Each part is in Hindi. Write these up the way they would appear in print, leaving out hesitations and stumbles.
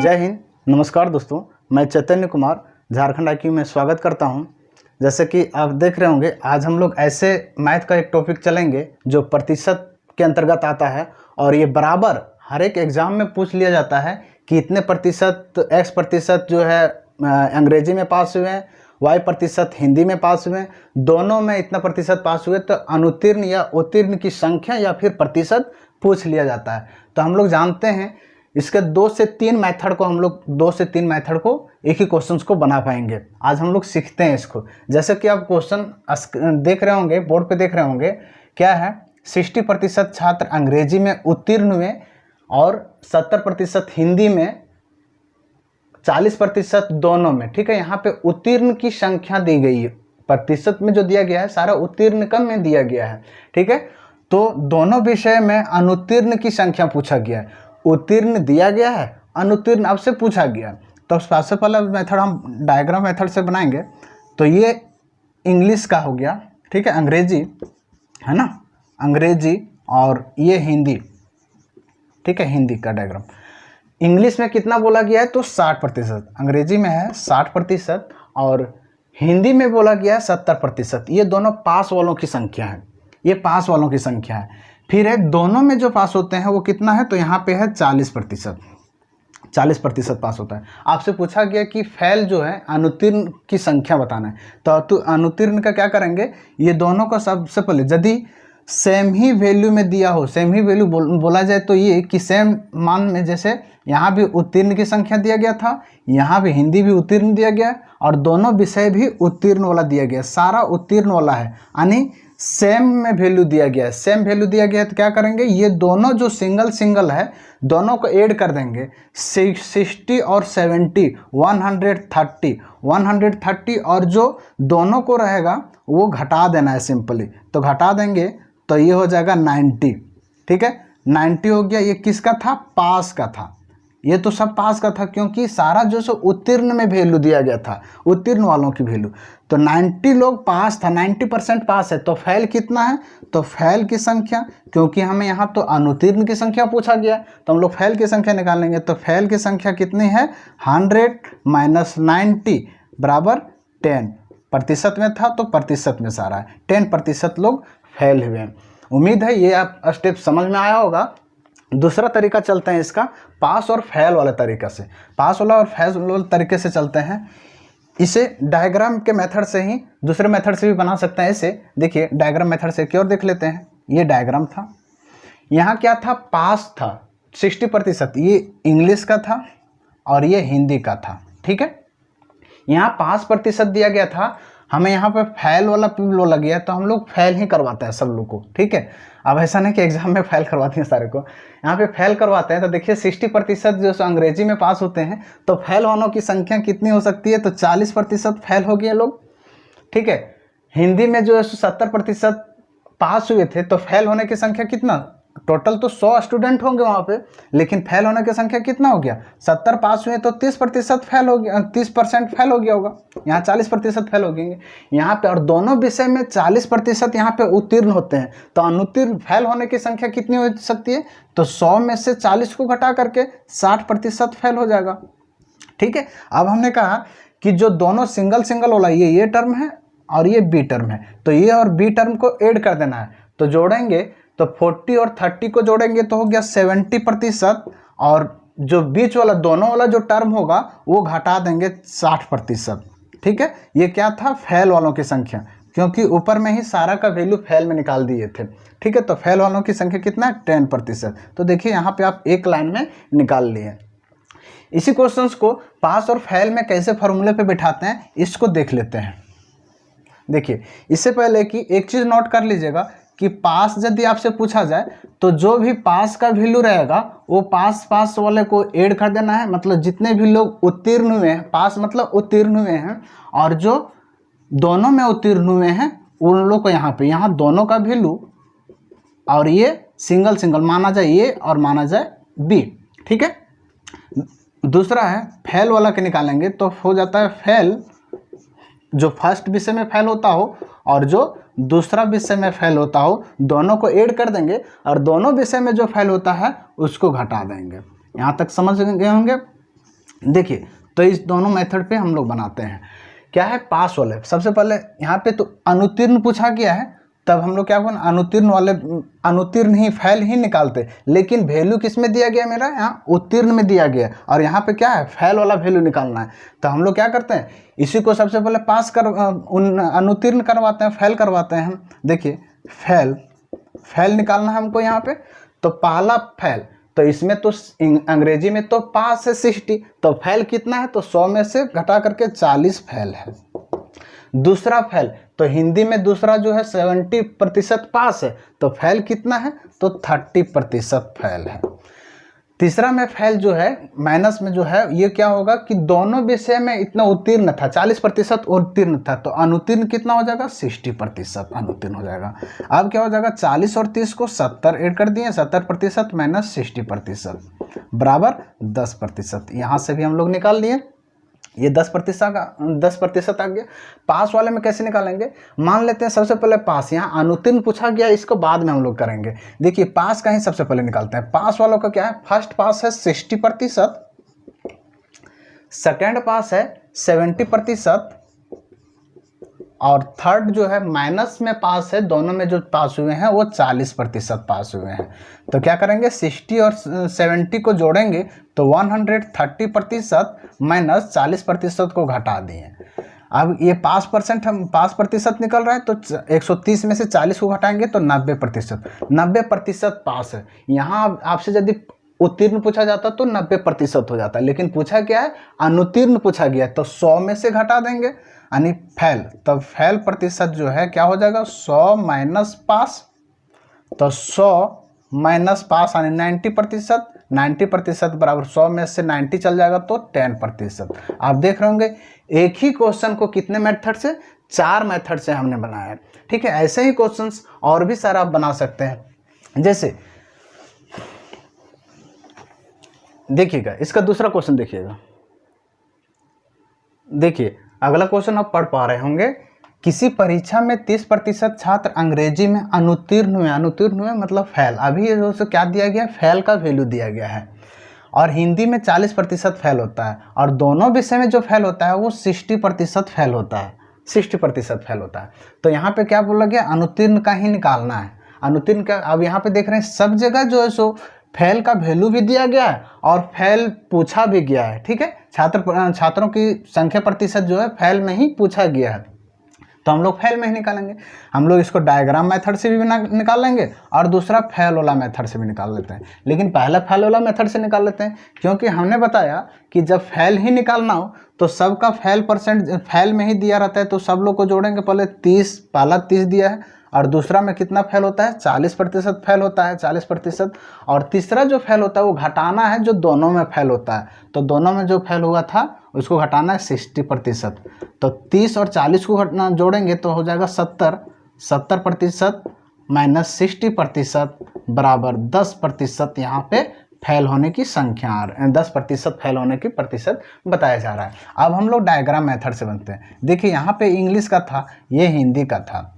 जय हिंद, नमस्कार दोस्तों। मैं चैतन्य कुमार झारखंड IQ में स्वागत करता हूं। जैसे कि आप देख रहे होंगे, आज हम लोग ऐसे मैथ का एक टॉपिक चलेंगे जो प्रतिशत के अंतर्गत आता है और ये बराबर हर एक एग्ज़ाम में पूछ लिया जाता है कि इतने प्रतिशत x प्रतिशत जो है अंग्रेजी में पास हुए हैं, y प्रतिशत हिंदी में पास हुए हैं, दोनों में इतना प्रतिशत पास हुए तो अनुत्तीर्ण या उत्तीर्ण की संख्या या फिर प्रतिशत पूछ लिया जाता है। तो हम लोग जानते हैं इसके 2 से 3 मेथड को एक ही क्वेश्चंस को बना पाएंगे। आज हम लोग सीखते हैं इसको। जैसे कि आप क्वेश्चन देख रहे होंगे, बोर्ड पे देख रहे होंगे, क्या है 60% छात्र अंग्रेजी में उत्तीर्ण हुए और 70% हिंदी में, 40% दोनों में। ठीक है, यहाँ पे उत्तीर्ण की संख्या दी गई है, प्रतिशत में जो दिया गया है सारा उत्तीर्ण कम में दिया गया है। ठीक है, तो दोनों विषय में अनुत्तीर्ण की संख्या पूछा गया है। उत्तीर्ण दिया गया है, अनुत्तीर्ण आपसे पूछा गया। तो सबसे पहला मेथड हम डायग्राम मेथड से बनाएंगे। तो ये इंग्लिश का हो गया, ठीक है, अंग्रेजी है ना, अंग्रेजी, और ये हिंदी, ठीक है, हिंदी का डायग्राम। इंग्लिश में कितना बोला गया है तो 60%, अंग्रेजी में है 60% और हिंदी में बोला गया है 70%। ये दोनों पास वालों की संख्या है, ये पास वालों की संख्या है। फिर है दोनों में जो पास होते हैं वो कितना है, तो यहाँ पे है 40%, 40% पास होता है। आपसे पूछा गया कि फेल जो है अनुत्तीर्ण की संख्या बताना है। तो अनुत्तीर्ण का क्या करेंगे, ये दोनों को सबसे पहले यदि सेम ही वैल्यू में दिया हो, सेम ही वैल्यू बोला जाए तो ये कि सेम मान में, जैसे यहाँ भी उत्तीर्ण की संख्या दिया गया था, यहाँ भी हिंदी भी उत्तीर्ण दिया गया और दोनों विषय भी उत्तीर्ण वाला दिया गया, सारा उत्तीर्ण वाला है, यानी सेम में वैल्यू दिया गया है। सेम वैल्यू दिया गया है तो क्या करेंगे, ये दोनों जो सिंगल सिंगल है दोनों को ऐड कर देंगे। 60 और 70, 130 और जो दोनों को रहेगा वो घटा देना है सिंपली। तो घटा देंगे तो ये हो जाएगा 90। ठीक है, 90 हो गया। ये किसका था, पास का था। ये तो सब पास का था क्योंकि सारा जो सो उत्तीर्ण में वैल्यू दिया गया था, उत्तीर्ण वालों की वैल्यू। तो 90 लोग पास था, 90% पास है। तो फेल कितना है, तो फेल की संख्या, क्योंकि हमें यहाँ तो अनुत्तीर्ण की संख्या पूछा गया तो हम लोग फेल की संख्या निकालेंगे। तो फेल की संख्या कितनी है, 100 - 90 बराबर 10। प्रतिशत में था तो प्रतिशत में सारा है, 10% लोग फेल हुए हैं। उम्मीद है ये आप स्टेप समझ में आया होगा। दूसरा तरीका चलते हैं इसका, पास और फेल वाले तरीका से। पास वाला और फेल वाले तरीके से चलते हैं। इसे डायग्राम के मेथड से ही, दूसरे मेथड से भी बना सकते हैं। इसे देखिए, डायग्राम मेथड से क्यों देख लेते हैं। ये डायग्राम था, यहाँ क्या था, पास था 60%, ये इंग्लिश का था और ये हिंदी का था। ठीक है, यहाँ 5% दिया गया था, हमें यहाँ पे फेल वाला बोला गया तो हम लोग फेल ही करवाते हैं सब लोग को। ठीक है, अब ऐसा नहीं कि एग्जाम में फेल करवाते हैं सारे को, यहाँ पे फेल करवाते हैं। तो देखिए 60% जो अंग्रेजी में पास होते हैं तो फेल होने की संख्या कितनी हो सकती है, तो 40% फेल हो गए लोग। ठीक है, हिंदी में जो है 70% पास हुए थे तो फेल होने की संख्या कितना, टोटल तो 100 स्टूडेंट होंगे वहाँ पे, लेकिन फेल होने की संख्या कितना हो गया, 70 पास हुए तो 30% फेल हो गया, 30% फेल हो गया होगा। यहाँ 40% फेल हो गए यहाँ पे, और दोनों विषय में 40% यहाँ पे उत्तीर्ण होते हैं। तो अनुत्तीर्ण फेल होने की संख्या कितनी हो सकती है, तो 100 में से 40 को घटा करके 60% फेल हो जाएगा। ठीक है, अब हमने कहा कि जो दोनों सिंगल सिंगल वाला, ये टर्म है और ये बी टर्म है, तो ये और बी टर्म को ऐड कर देना है। तो जोड़ेंगे तो 40 और 30 को जोड़ेंगे तो हो गया 70%, और जो बीच वाला दोनों वाला जो टर्म होगा वो घटा देंगे 60%। ठीक है, ये क्या था, फेल वालों की संख्या, क्योंकि ऊपर में ही सारा का वैल्यू फेल में निकाल दिए थे। ठीक है, तो फेल वालों की संख्या कितना है, 10%। तो देखिए यहाँ पे आप एक लाइन में निकाल लिए। इसी क्वेश्चंस को पास और फेल में कैसे फॉर्मूले पे बिठाते हैं इसको देख लेते हैं। देखिए, इससे पहले कि एक चीज़ नोट कर लीजिएगा कि पास यदि आपसे पूछा जाए तो जो भी पास का वैल्यू रहेगा वो पास वाले को ऐड कर देना है। मतलब जितने भी लोग उत्तीर्ण हुए हैं, पास मतलब उत्तीर्ण हुए हैं, और जो दोनों में उत्तीर्ण हुए हैं उन लोग को यहाँ पे, यहाँ दोनों का वैल्यू और ये सिंगल सिंगल माना जाए ए और माना जाए बी। ठीक है, दूसरा है फेल वाला के निकालेंगे तो हो जाता है फेल जो फर्स्ट विषय में फेल होता हो और जो दूसरा विषय में फेल होता हो, दोनों को ऐड कर देंगे और दोनों विषय में जो फेल होता है उसको घटा देंगे। यहाँ तक समझ गए होंगे। देखिए, तो इस दोनों मेथड पे हम लोग बनाते हैं। क्या है पास वाले, सबसे पहले यहाँ पे तो अनुत्तीर्ण पूछा गया है, तब हम लोग क्या करें, अनुत्तीर्ण वाले अनुत्तीर्ण ही फैल ही निकालते, लेकिन वैल्यू किस में दिया गया मेरा, यहाँ उत्तीर्ण में दिया गया, और यहाँ पे क्या है फैल वाला वैल्यू निकालना है। तो हम लोग क्या करते हैं, इसी को सबसे पहले पास कर अनुत्तीर्ण करवाते हैं, फैल करवाते हैं हम। देखिए फैल निकालना है हमको यहाँ पे, तो पहला फैल, तो इसमें तो अंग्रेजी में तो पास है 60, तो फैल कितना है, तो 100 में से घटा करके 40 फैल है। दूसरा फैल, तो हिंदी में दूसरा जो है 70% पास है, तो फैल कितना है, तो 30% फैल है। तीसरा में फैल जो है माइनस में जो है, ये क्या होगा कि दोनों विषय में इतना उत्तीर्ण था, 40% उत्तीर्ण था, तो अनुत्तीर्ण कितना हो जाएगा, 60% अनुत्तीर्ण हो जाएगा। अब क्या हो जाएगा, 40 और 30 को 70 ऐड कर दिए, 70% माइनस 60% बराबर 10%। यहाँ से भी हम लोग निकाल लिए, ये 10% आ गया। पास वाले में कैसे निकालेंगे, मान लेते हैं सबसे पहले पास, यहाँ अनुत्तीर्ण पूछा गया, इसको बाद में हम लोग करेंगे। देखिए पास का ही सबसे पहले निकालते हैं। पास वालों का क्या है, फर्स्ट पास है 60%, सेकेंड पास है 70%, और थर्ड जो है माइनस में पास है, दोनों में जो पास हुए हैं वो 40% पास हुए हैं। तो क्या करेंगे, 60 और 70 को जोड़ेंगे तो 130% माइनस 40% को घटा दिए। अब ये पास प्रतिशत निकल रहा है, तो 130 में से 40 को घटाएंगे तो 90% पास है। यहाँ आपसे यदि उत्तीर्ण पूछा जाता तो 90% हो जाता है, लेकिन पूछा क्या है, अनुत्तीर्ण पूछा गया है, तो 100 में से घटा देंगे यानी फैल, तब फैल प्रतिशत जो है क्या हो जाएगा, 100 माइनस पास, तो 100 माइनस पास यानी 90%, 90% बराबर 100 में से 90 चल जाएगा तो 10%। आप देख रहे होंगे एक ही क्वेश्चन को कितने मेथड से, 4 मेथड से हमने बनाया है। ठीक है, ऐसे ही क्वेश्चंस और भी सारा आप बना सकते हैं। जैसे देखिएगा, इसका दूसरा क्वेश्चन देखिएगा। देखिए अगला क्वेश्चन आप पढ़ पा रहे होंगे, किसी परीक्षा में 30% छात्र अंग्रेजी में अनुत्तीर्ण हुए मतलब फैल, अभी ये दोस्तों क्या दिया गया, फैल का वैल्यू दिया गया है, और हिंदी में 40% फैल होता है, और दोनों विषय में जो फैल होता है वो 60% फैल होता है, 60% फैल होता है। तो यहाँ पे क्या बोला गया, अनुत्तीर्ण का ही निकालना है। अनुत्तीर्ण का, अब यहाँ पे देख रहे हैं सब जगह जो है सो फैल का वैल्यू भी दिया गया है और फैल पूछा भी गया है। ठीक है, छात्रों की संख्या प्रतिशत जो है फैल में ही पूछा गया है, तो हम लोग फैल में ही निकालेंगे। हम लोग इसको डायग्राम मेथड से भी निकाल लेंगे और दूसरा फैल वाला मेथड से भी निकाल लेते हैं, लेकिन पहला फैल वाला मेथड से निकाल लेते हैं, क्योंकि हमने बताया कि जब फैल ही निकालना हो तो सबका फैल परसेंट फैल में ही दिया रहता है, तो सब लोग को जोड़ेंगे। पहले 30, पहला 30 दिया है, और दूसरा में कितना फैल होता है, 40% फैल होता है, 40%, और तीसरा जो फैल होता है वो घटाना है जो दोनों में फैल होता है, तो दोनों में जो फैल हुआ था उसको घटाना है 60%। तो 30 और 40 को घटना जोड़ेंगे तो हो जाएगा 70% माइनस 60% बराबर 10% यहाँ पे फैल होने की संख्या, 10% फैल होने की प्रतिशत बताया जा रहा है। अब हम लोग डायग्राम मेथड से बनते हैं। देखिए यहाँ पे इंग्लिश का था, ये हिंदी का था।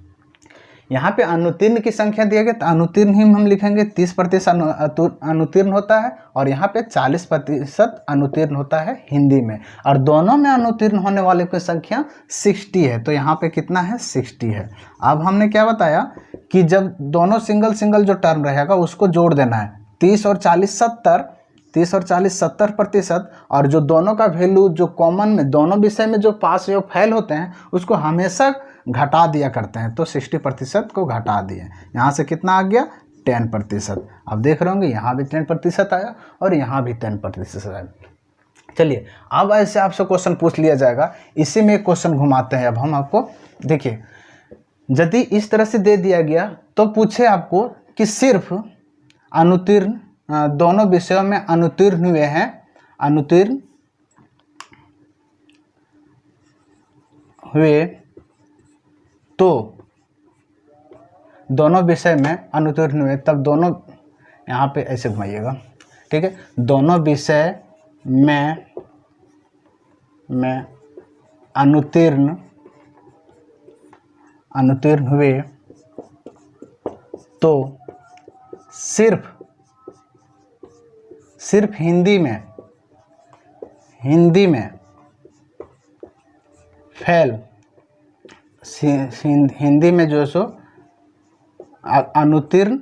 यहाँ पे अनुत्तीर्ण की संख्या दिया गया, तो अनुत्तीर्ण ही हम लिखेंगे, 30% अनुत्तीर्ण होता है, और यहाँ पे 40% अनुत्तीर्ण होता है हिंदी में, और दोनों में अनुत्तीर्ण होने वाले की संख्या 60 है, तो यहाँ पे कितना है, 60 है। अब हमने क्या बताया कि जब दोनों सिंगल जो टर्म रहेगा उसको जोड़ देना है, 30 और 40 70%, और जो दोनों का वैल्यू जो कॉमन में दोनों विषय में जो पास या फैल होते हैं उसको हमेशा घटा दिया करते हैं, तो 60% को घटा दिए। यहाँ से कितना आ गया, 10%। अब देख रहे होंगे यहाँ भी 10% आया और यहाँ भी 10% आया। चलिए अब ऐसे आपसे क्वेश्चन पूछ लिया जाएगा, इसी में एक क्वेश्चन घुमाते हैं अब हम आपको। देखिए यदि इस तरह से दे दिया गया तो पूछे आपको कि सिर्फ अनुत्तीर्ण, दोनों विषयों में अनुत्तीर्ण हुए हैं, अनुत्तीर्ण हुए तो दोनों विषय में अनुत्तीर्ण हुए, तब दोनों, यहाँ पे ऐसे घुमाइएगा, ठीक है, दोनों विषय में अनुत्तीर्ण हुए तो सिर्फ हिंदी हिंदी में फेल, हिंदी में जो है सो अनुत्तीर्ण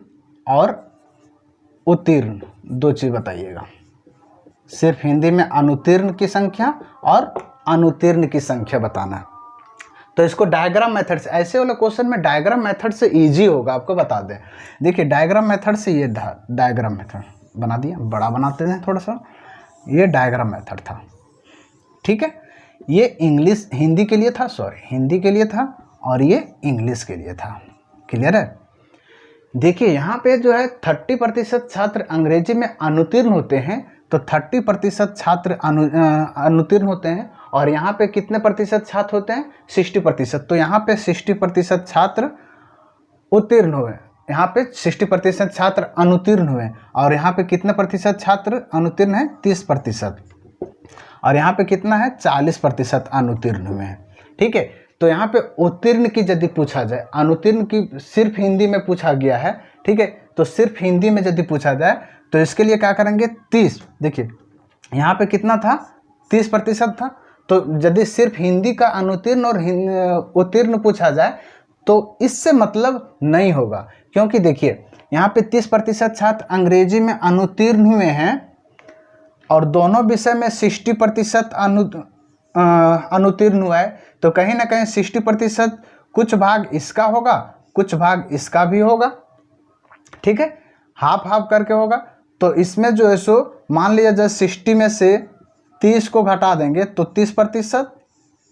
और उत्तीर्ण दो चीज़ बताइएगा। सिर्फ हिंदी में अनुत्तीर्ण की संख्या और अनुत्तीर्ण की संख्या बताना है। तो इसको डायग्राम मेथड से, ऐसे वाले क्वेश्चन में डायग्राम मेथड से इजी होगा, आपको बता दें। देखिए डायग्राम मेथड से ये डायग्राम मेथड बना दिया, बड़ा बनाते हैं थोड़ा सा, ये डायग्राम मेथड था, ठीक है। ये इंग्लिश हिंदी के लिए था, सॉरी हिंदी के लिए था, और ये इंग्लिश के लिए था। क्लियर है। देखिए यहाँ पे जो है 30% छात्र अंग्रेजी में अनुत्तीर्ण होते हैं, तो 30% छात्र अनुत्तीर्ण होते हैं, और यहाँ पे कितने प्रतिशत छात्र होते हैं? 60%। तो यहाँ पे 60% छात्र उत्तीर्ण हुए, यहाँ पे 60% छात्र अनुत्तीर्ण हुए, और यहाँ पे कितने प्रतिशत छात्र अनुत्तीर्ण है? 30%। और यहाँ पे कितना है? 40% अनुत्तीर्ण हुए हैं, ठीक है। तो यहाँ पे उत्तीर्ण की यदि पूछा जाए, अनुत्तीर्ण की सिर्फ हिंदी में पूछा गया है, ठीक है। तो सिर्फ हिंदी में यदि पूछा जाए तो इसके लिए क्या करेंगे? 30। देखिए यहाँ पे कितना था? 30% था। तो यदि सिर्फ हिंदी का अनुत्तीर्ण और उत्तीर्ण पूछा जाए तो इससे मतलब नहीं होगा, क्योंकि देखिए यहाँ पे 30% छात्र अंग्रेजी में अनुत्तीर्ण हुए हैं और दोनों विषय में 60% अनुत्तीर्ण हुआ है, तो कहीं ना कहीं 60% कुछ भाग इसका होगा, कुछ भाग इसका भी होगा, ठीक है, हाफ हाफ करके होगा। तो इसमें जो है सो मान लिया जाए 60 में से 30 को घटा देंगे तो 30%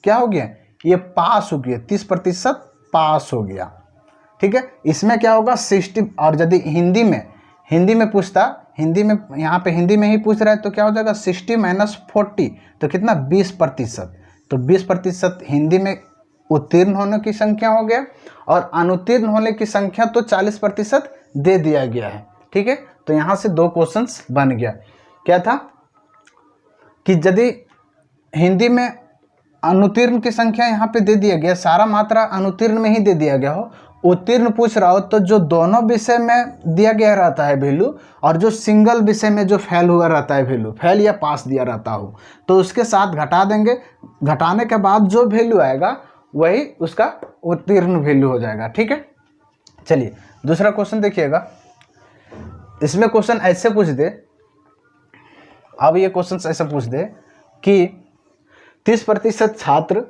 क्या हो गया? ये पास हो गया, 30% पास हो गया, ठीक है। इसमें क्या होगा? 60, और यदि हिंदी में पूछता, हिंदी में यहाँ पे हिंदी में ही पूछ रहा है तो क्या हो जाएगा? 60 - 40 तो कितना? 20%। तो 20% हिंदी में उत्तीर्ण होने की संख्या हो गया, और अनुत्तीर्ण होने की संख्या तो 40% दे दिया गया है, ठीक है। तो यहाँ से दो क्वेश्चंस बन गया। क्या था कि यदि हिंदी में अनुत्तीर्ण की संख्या यहाँ पे दे दिया गया, सारा मात्रा अनुत्तीर्ण में ही दे दिया गया हो, उत्तीर्ण पूछ रहा हो, तो जो दोनों विषय में दिया गया रहता है वैल्यू, और जो सिंगल विषय में जो फेल हुआ रहता है वैल्यू, फेल या पास दिया रहता हो, तो उसके साथ घटा देंगे। घटाने के बाद जो वैल्यू आएगा वही उसका उत्तीर्ण वैल्यू हो जाएगा, ठीक है। चलिए दूसरा क्वेश्चन देखिएगा। इसमें क्वेश्चन ऐसे पूछ दे, अब ये क्वेश्चन ऐसे पूछ दे कि 30% छात्र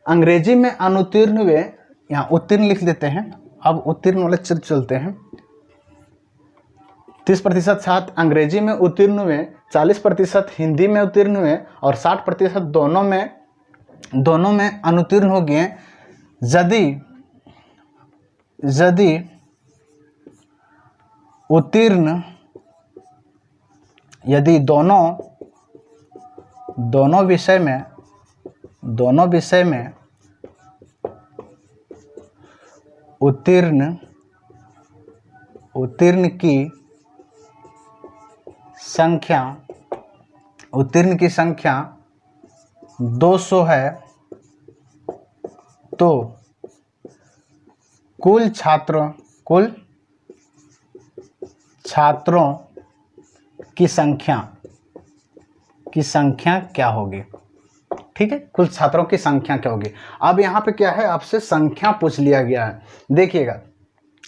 अंग्रेजी में अनुत्तीर्ण हुए, यहाँ उत्तीर्ण लिख देते हैं, अब उत्तीर्ण वाले चलते हैं। 30% छात्र अंग्रेजी में उत्तीर्ण हुए, 40% हिंदी में उत्तीर्ण हुए, और 60% दोनों में अनुत्तीर्ण हो गए। यदि उत्तीर्ण, यदि दोनों विषय में उत्तीर्ण की संख्या 200 है, तो कुल छात्रों की संख्या क्या होगी, ठीक है। कुल छात्रों की संख्या क्या होगी। अब यहाँ पे क्या है? आपसे संख्या पूछ लिया गया है। देखिएगा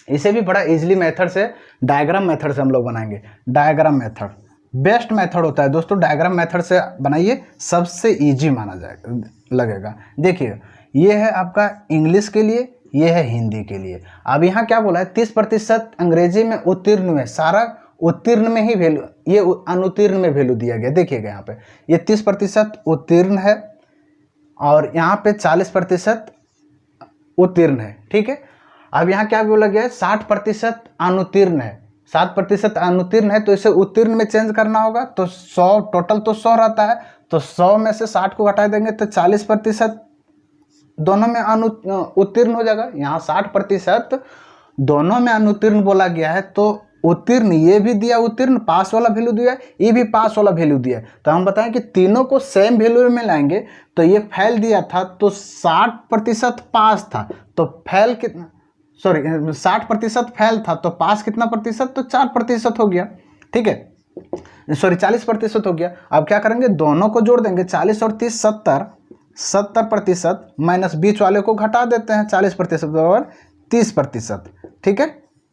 इसे भी बड़ा इजीली मेथड से, डायग्राम मेथड से हम लोग बनाएंगे। डायग्राम मेथड बेस्ट मेथड होता है दोस्तों, डायग्राम मेथड से बनाइए, सबसे इजी माना जाएगा लगेगा। देखिए ये है आपका इंग्लिश के लिए, ये है हिंदी के लिए। अब यहाँ क्या बोला है? 30% अंग्रेजी में उत्तीर्ण हुए, सारा उत्तीर्ण में ही वैल्यू, ये अनुत्तीर्ण में वैल्यू दिया गया। देखिएगा यहाँ पे ये 30% उत्तीर्ण है, और यहाँ पे 40% उत्तीर्ण है, ठीक है। अब यहाँ क्या बोला गया है? 60% अनुत्तीर्ण है, 7% अनुत्तीर्ण है, तो इसे उत्तीर्ण में चेंज करना होगा। तो 100 टोटल तो 100 रहता है, तो 100 में से 60 को घटा देंगे तो 40% दोनों में उत्तीर्ण हो जाएगा। यहाँ 60% दोनों में अनुत्तीर्ण बोला गया है, तो उत्तीर्ण ये भी दिया, उत्तीर्ण पास वाला वैल्यू दिया, ये भी पास वाला वैल्यू दिया। तो हम बताएं कि तीनों को सेम वैल्यू में लाएंगे, तो ये फेल दिया था तो 60% पास था, तो फेल कितना, सॉरी 60% फेल था, तो पास कितना प्रतिशत? तो 4% हो गया, ठीक है। सॉरी 40% हो गया। अब क्या करेंगे, दोनों को जोड़ देंगे, 40 और 30 70, 70% माइनस बीच वाले को घटा देते हैं, 40% बराबर 30%, ठीक है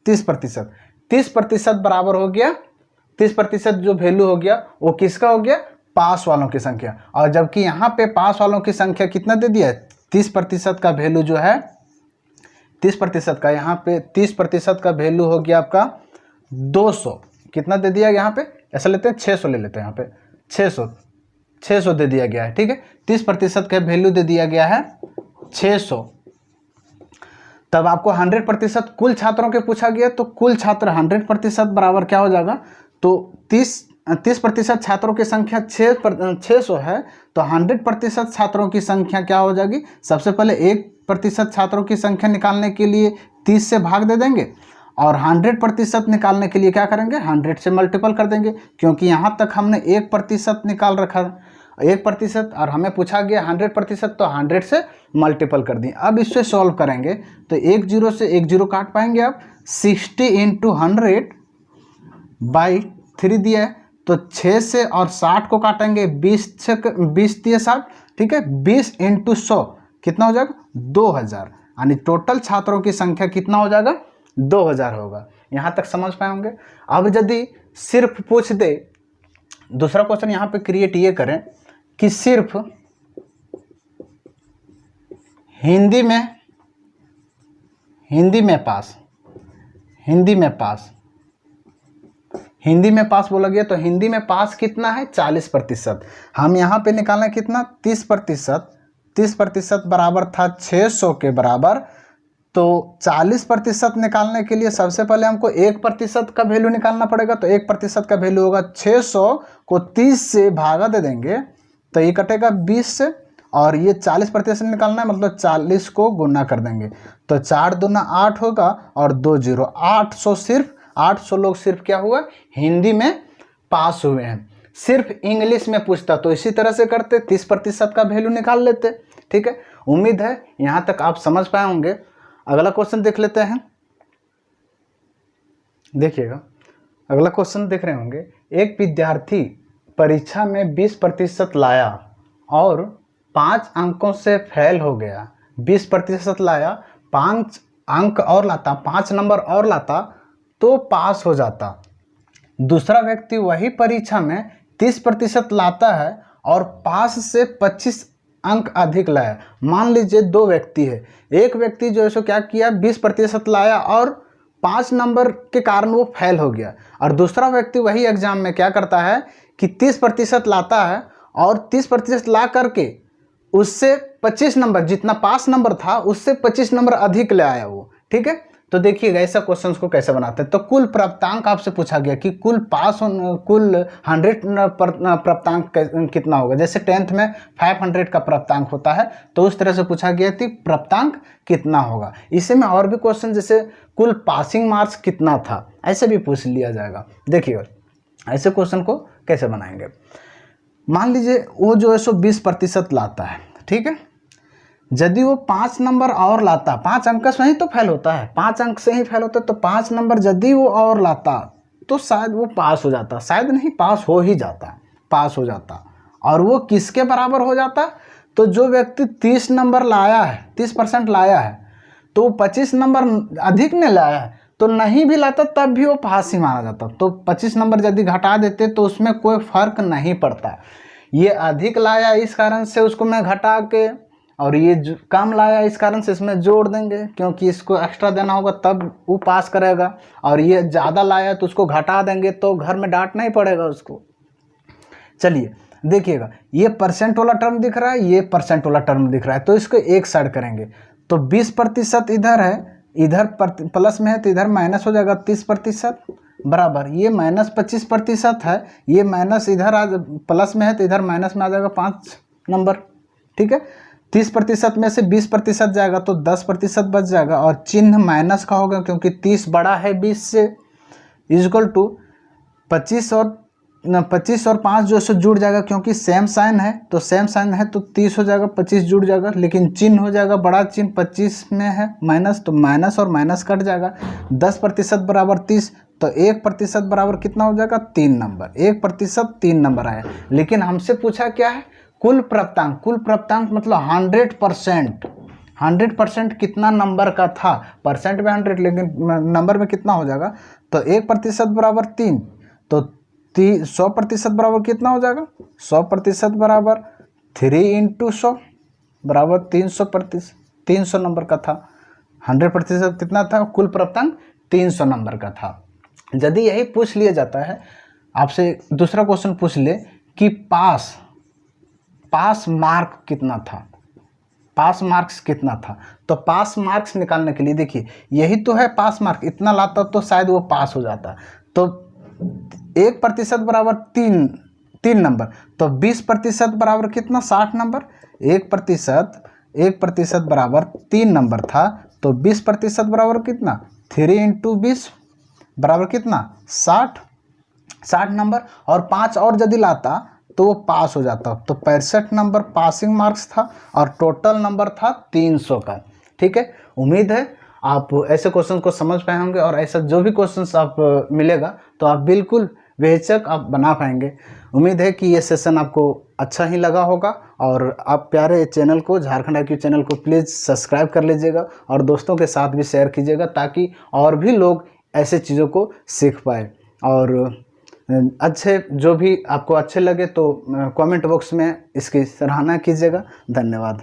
30%, 30% बराबर हो गया, 30% जो वैल्यू हो गया वो किसका हो गया, पास वालों की संख्या। और जबकि यहाँ पे पास वालों की संख्या कितना दे दिया है, 30% का वैल्यू जो है 30% का, यहाँ पे 30% का वैल्यू हो गया आपका 200, कितना दे दिया यहाँ पे, ऐसा लेते हैं 600 ले लेते हैं, यहाँ पे 600 दे दिया गया है, ठीक है 30% का वैल्यू दे दिया गया है 600। तब आपको 100% कुल छात्रों के पूछा गया, तो कुल छात्र 100% बराबर क्या हो जाएगा, तो 30% छात्रों की संख्या 600 है, तो 100% छात्रों की संख्या क्या हो जाएगी, सबसे पहले 1% छात्रों की संख्या निकालने के लिए 30 से भाग दे देंगे, और 100% निकालने के लिए क्या करेंगे, 100 से मल्टीपल कर देंगे, क्योंकि यहाँ तक हमने 1% निकाल रखा, 1%, और हमें पूछा गया 100%, तो 100 से मल्टीपल कर दिए। अब इससे सॉल्व करेंगे तो 1 0 से 1 0 काट पाएंगे आप, 60 × 100/3 दिया है, तो 6 से और 60 को काटेंगे, 20 दिए 60, ठीक है 20 × 100 कितना हो जाएगा, 2000, यानी टोटल छात्रों की संख्या कितना हो जाएगा, 2000 होगा। यहाँ तक समझ पाए होंगे। अब यदि सिर्फ पूछ दे, दूसरा क्वेश्चन यहाँ पे क्रिएट ये करें कि सिर्फ हिंदी में पास बोला गया, तो हिंदी में पास कितना है, 40%। हम यहाँ पे निकालना कितना, 30% बराबर था 600 के बराबर, तो 40% निकालने के लिए सबसे पहले हमको 1% का वैल्यू निकालना पड़ेगा। तो 1% का वैल्यू होगा 600 को 30 से भागा दे देंगे, तो ये कटेगा 20 से, और ये 40% निकालना है, मतलब 40 को गुना कर देंगे, तो 4 दूना 8 होगा, और 2 0, 800 लोग सिर्फ क्या हुआ, हिंदी में पास हुए हैं। सिर्फ इंग्लिश में पूछता तो इसी तरह से करते, 30% का वैल्यू निकाल लेते, ठीक है। उम्मीद है यहाँ तक आप समझ पाए होंगे। अगला क्वेश्चन देख लेते हैं, देखिएगा अगला क्वेश्चन देख रहे होंगे, एक विद्यार्थी परीक्षा में 20% लाया और 5 अंकों से फेल हो गया। 20% लाया, 5 अंक और लाता, 5 नंबर और लाता तो पास हो जाता। दूसरा व्यक्ति वही परीक्षा में 30% लाता है और पास से 25 अंक अधिक लाया। मान लीजिए 2 व्यक्ति है, एक व्यक्ति जो है सो क्या किया, 20% लाया और 5 नंबर के कारण वो फेल हो गया, और दूसरा व्यक्ति वही एग्जाम में क्या करता है कि 30% लाता है और 30% ला करके उससे 25 नंबर, जितना पास नंबर था उससे 25 नंबर अधिक ले आया वो, ठीक है। तो देखिएगा ऐसा क्वेश्चन को कैसे बनाते हैं। तो कुल प्राप्तांक आपसे पूछा गया कि कुल 100 प्राप्तांक कितना होगा। जैसे 10th में 500 का प्राप्तांक होता है, तो उस तरह से पूछा गया कि प्राप्तांक कितना होगा। इसी में और भी क्वेश्चन जैसे कुल पासिंग मार्क्स कितना था, ऐसे भी पूछ लिया जाएगा। देखिएगा ऐसे क्वेश्चन को कैसे बनाएंगे। मान लीजिए वो जो है सो 20% लाता है, ठीक है। यदि वो 5 नंबर और लाता, 5 अंक से ही तो फेल होता है, 5 अंक से ही फेल होता है, तो 5 नंबर यदि वो और लाता तो शायद वो पास हो जाता, शायद नहीं पास हो ही जाता, पास हो जाता। और वो किसके बराबर हो जाता, तो जो व्यक्ति 30 नंबर लाया है, 30% लाया है, तो वो 25 नंबर अधिक नहीं लाया है, तो नहीं भी लाता तब भी वो पास ही माना जाता। तो 25 नंबर यदि घटा देते तो उसमें कोई फर्क नहीं पड़ता। ये अधिक लाया इस कारण से उसको मैं घटा के, और ये कम लाया इस कारण से इसमें जोड़ देंगे, क्योंकि इसको एक्स्ट्रा देना होगा तब वो पास करेगा। और ये ज़्यादा लाया तो उसको घटा देंगे, तो घर में डांटना ही पड़ेगा उसको। चलिए देखिएगा, ये परसेंट वाला टर्म दिख रहा है, ये परसेंट वाला टर्म दिख रहा है, तो इसको एक साइड करेंगे। तो 20% इधर है, इधर प्लस में है तो इधर माइनस हो जाएगा 30% बराबर, ये -25% है, ये माइनस इधर आ प्लस में है तो इधर माइनस में आ जाएगा 5 नंबर, ठीक है। 30% में से 20% जाएगा तो 10% बच जाएगा, और चिन्ह माइनस का होगा क्योंकि 30 बड़ा है 20 से, इक्वल टू 25 और 5 जो है जुड़ जाएगा, क्योंकि सेम साइन है, तो सेम साइन है तो 30 हो जाएगा, 25 जुड़ जाएगा, लेकिन चिन्ह हो जाएगा बड़ा चिन्ह 25 में है माइनस, तो माइनस और माइनस कट जाएगा। 10% बराबर 30, तो 1% बराबर कितना हो जाएगा 3 नंबर। 1% 3 नंबर आया। लेकिन हमसे पूछा क्या है कुल प्राप्तांक। कुल प्राप्तांक मतलब 100%। 100% कितना नंबर का था, परसेंट में 100 लेकिन नंबर में कितना हो जाएगा। तो 1% बराबर 3, तो 100% बराबर कितना हो जाएगा 100% बराबर 3 × 100 बराबर 300%। 300 नंबर का था। 100% कितना था कुल प्राप्तांक 300 नंबर का था। यदि यही पूछ लिया जाता है आपसे, दूसरा क्वेश्चन पूछ ले कि पास मार्क कितना था, पास मार्क्स कितना था, तो पास मार्क्स निकालने के लिए देखिए यही तो है पास मार्क, इतना लाता तो शायद वो पास हो जाता। तो 1% बराबर 3 नंबर, तो 20% बराबर कितना 60 नंबर। 1% बराबर 3 नंबर था, तो 20% बराबर कितना 3 × 20 बराबर कितना 60 नंबर। और 5 और यदि लाता तो वो पास हो जाता। तो 65 नंबर पासिंग मार्क्स था और टोटल नंबर था 300 का। ठीक है, उम्मीद है आप ऐसे क्वेश्चन को समझ पाए होंगे और ऐसा जो भी क्वेश्चंस आप मिलेगा तो आप बिल्कुल बेहिचक आप बना पाएंगे। उम्मीद है कि ये सेशन आपको अच्छा ही लगा होगा और आप प्यारे चैनल को, झारखंड IQ चैनल को प्लीज़ सब्सक्राइब कर लीजिएगा और दोस्तों के साथ भी शेयर कीजिएगा ताकि और भी लोग ऐसे चीज़ों को सीख पाए। और अच्छे जो भी आपको अच्छे लगे तो कमेंट बॉक्स में इसकी सराहना कीजिएगा। धन्यवाद।